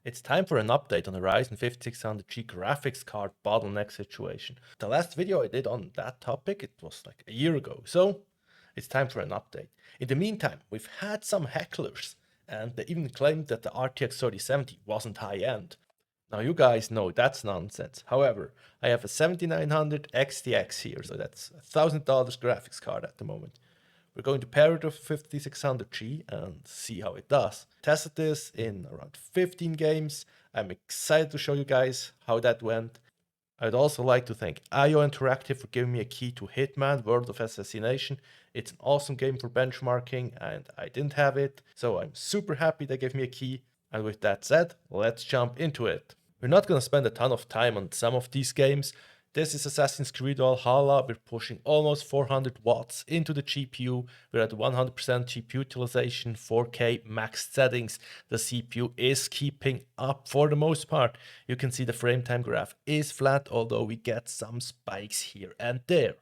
It's time for an update on the Ryzen 5600G graphics card bottleneck situation. The last video I did on that topic, it was like a year ago, so it's time for an update. In the meantime, we've had some hecklers, and they even claimed that the RTX 3070 wasn't high-end. Now you guys know that's nonsense. However, I have a 7900 XTX here, so that's a $1,000 graphics card at the moment. We're going to pair it with 5600G and see how it does. Tested this in around 15 games. I'm excited to show you guys how that went. I'd also like to thank IO Interactive for giving me a key to Hitman, World of Assassination. It's an awesome game for benchmarking and I didn't have it, so I'm super happy they gave me a key. And with that said, let's jump into it. We're not going to spend a ton of time on some of these games. This is Assassin's Creed Valhalla. We're pushing almost 400 watts into the GPU. We're at 100% GPU utilization, 4K max settings. The CPU is keeping up for the most part. You can see the frame time graph is flat, although we get some spikes here and there.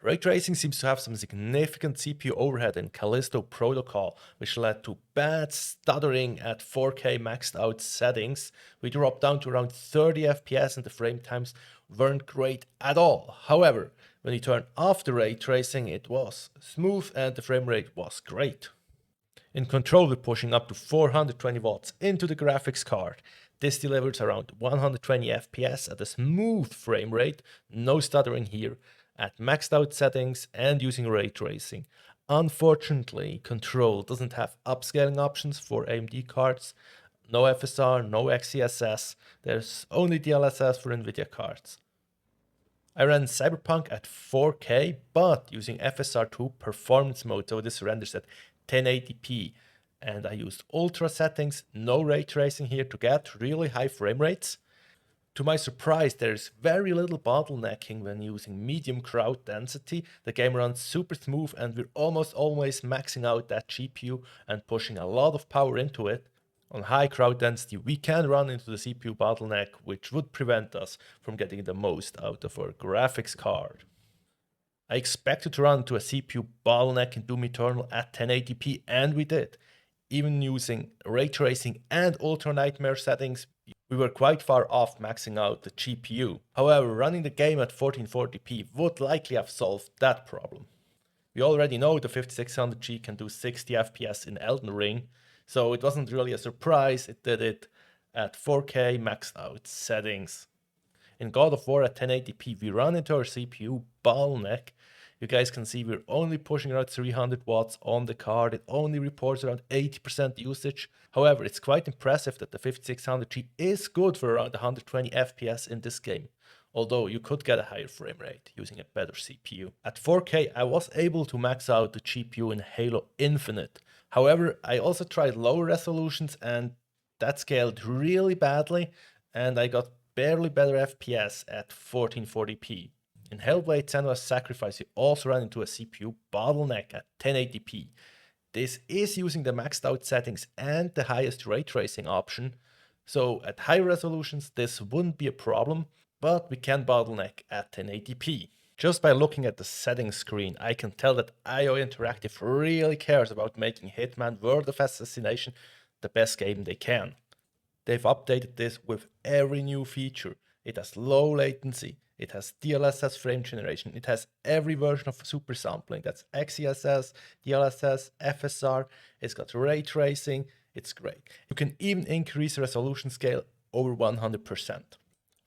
Ray tracing seems to have some significant CPU overhead in Callisto Protocol, which led to bad stuttering at 4K maxed out settings. We dropped down to around 30 FPS and the frame times weren't great at all. However, when you turn off the ray tracing, it was smooth and the frame rate was great. In control, we're pushing up to 420 watts into the graphics card. This delivers around 120 FPS at a smooth frame rate, no stuttering here, at maxed out settings and using ray tracing. Unfortunately, Control doesn't have upscaling options for AMD cards. No FSR, no XeSS, there's only DLSS for NVIDIA cards. I ran Cyberpunk at 4K, but using FSR2 performance mode, so this renders at 1080p. And I used ultra settings, no ray tracing here to get really high frame rates. To my surprise, there's very little bottlenecking when using medium crowd density. The game runs super smooth and we're almost always maxing out that GPU and pushing a lot of power into it. On high crowd density, we can run into the CPU bottleneck, which would prevent us from getting the most out of our graphics card. I expected to run into a CPU bottleneck in Doom Eternal at 1080p, and we did. Even using ray tracing and ultra nightmare settings, we were quite far off maxing out the GPU. However, running the game at 1440p would likely have solved that problem. We already know the 5600G can do 60 FPS in Elden Ring, so it wasn't really a surprise it did it at 4K maxed out settings. In God of War at 1080p, we run into our CPU bottleneck. You guys can see we're only pushing around 300 watts on the card. It only reports around 80% usage. However, it's quite impressive that the 5600G is good for around 120 FPS in this game, although you could get a higher frame rate using a better CPU. At 4K, I was able to max out the GPU in Halo Infinite. However, I also tried lower resolutions and that scaled really badly, and I got barely better FPS at 1440p. In Hellblade Senua's Sacrifice, you also ran into a CPU bottleneck at 1080p. This is using the maxed out settings and the highest ray tracing option, so at high resolutions this wouldn't be a problem, but we can bottleneck at 1080p. Just by looking at the settings screen, I can tell that IO Interactive really cares about making Hitman World of Assassination the best game they can. They've updated this with every new feature. It has low latency, it has DLSS frame generation, it has every version of super sampling, that's XeSS, DLSS, FSR, it's got ray tracing, it's great. You can even increase the resolution scale over 100%.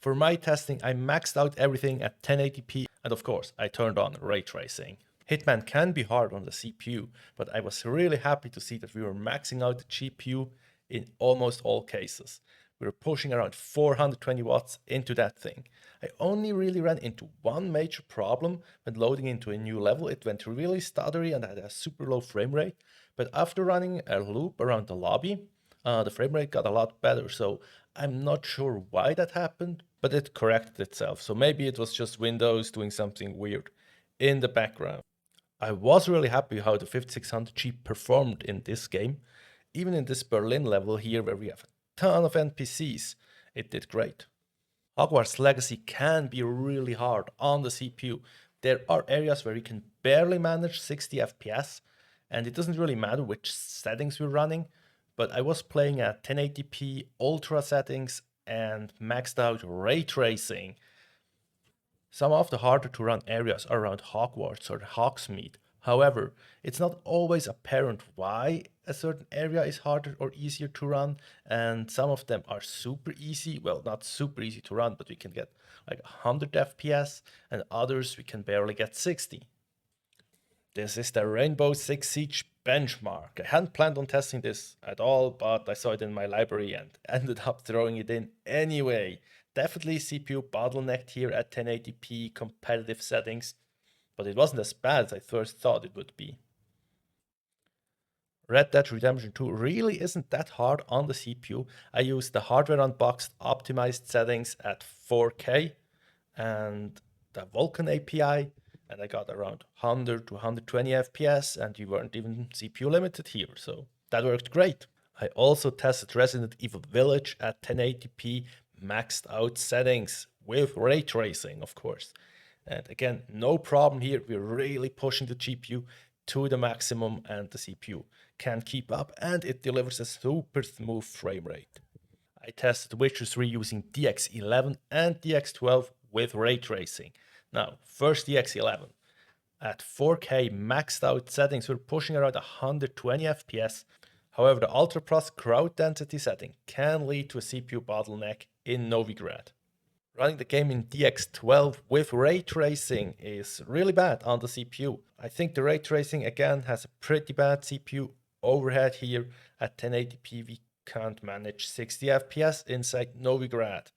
For my testing, I maxed out everything at 1080p, and of course, I turned on ray tracing. Hitman can be hard on the CPU, but I was really happy to see that we were maxing out the GPU in almost all cases. We were pushing around 420 watts into that thing. I only really ran into one major problem when loading into a new level. It went really stuttery and had a super low frame rate. But after running a loop around the lobby, the frame rate got a lot better. So I'm not sure why that happened, but it corrected itself. So maybe it was just Windows doing something weird in the background. I was really happy how the 5600G performed in this game. Even in this Berlin level here where we have a ton of NPCs, it did great. Hogwarts Legacy can be really hard on the CPU. There are areas where you can barely manage 60 FPS, and it doesn't really matter which settings we're running, but I was playing at 1080p ultra settings and maxed out ray tracing. Some of the harder to run areas are around Hogwarts or Hogsmeade. However, it's not always apparent why a certain area is harder or easier to run, and some of them are super easy. Well, not super easy to run, but we can get like 100 FPS, and others we can barely get 60. This is the Rainbow Six Siege benchmark. I hadn't planned on testing this at all, but I saw it in my library and ended up throwing it in anyway. Definitely CPU bottlenecked here at 1080p competitive settings, but it wasn't as bad as I first thought it would be. Red Dead Redemption 2 really isn't that hard on the CPU. I used the hardware unboxed optimized settings at 4K and the Vulkan API, and I got around 100 to 120 FPS, and you weren't even CPU limited here, so that worked great. I also tested Resident Evil Village at 1080p maxed out settings with ray tracing, of course. And again, no problem here. We're really pushing the GPU to the maximum, and the CPU can keep up, and it delivers a super smooth frame rate. I tested Witcher 3 using DX11 and DX12 with ray tracing. Now, first DX11. At 4K maxed out settings, we're pushing around 120 FPS. However, the Ultra Plus crowd density setting can lead to a CPU bottleneck in Novigrad. Running the game in DX12 with ray tracing is really bad on the CPU. I think the ray tracing again has a pretty bad CPU overhead here. At 1080p we can't manage 60 FPS inside Novigrad.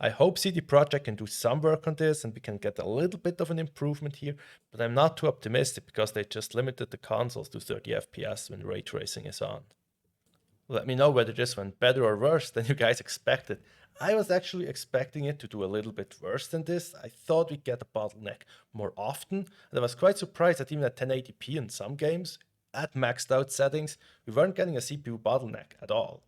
I hope CD Projekt can do some work on this and we can get a little bit of an improvement here, but I'm not too optimistic because they just limited the consoles to 30 FPS when ray tracing is on. Let me know whether this went better or worse than you guys expected. I was actually expecting it to do a little bit worse than this. I thought we'd get a bottleneck more often, and I was quite surprised that even at 1080p in some games, at maxed out settings, we weren't getting a CPU bottleneck at all.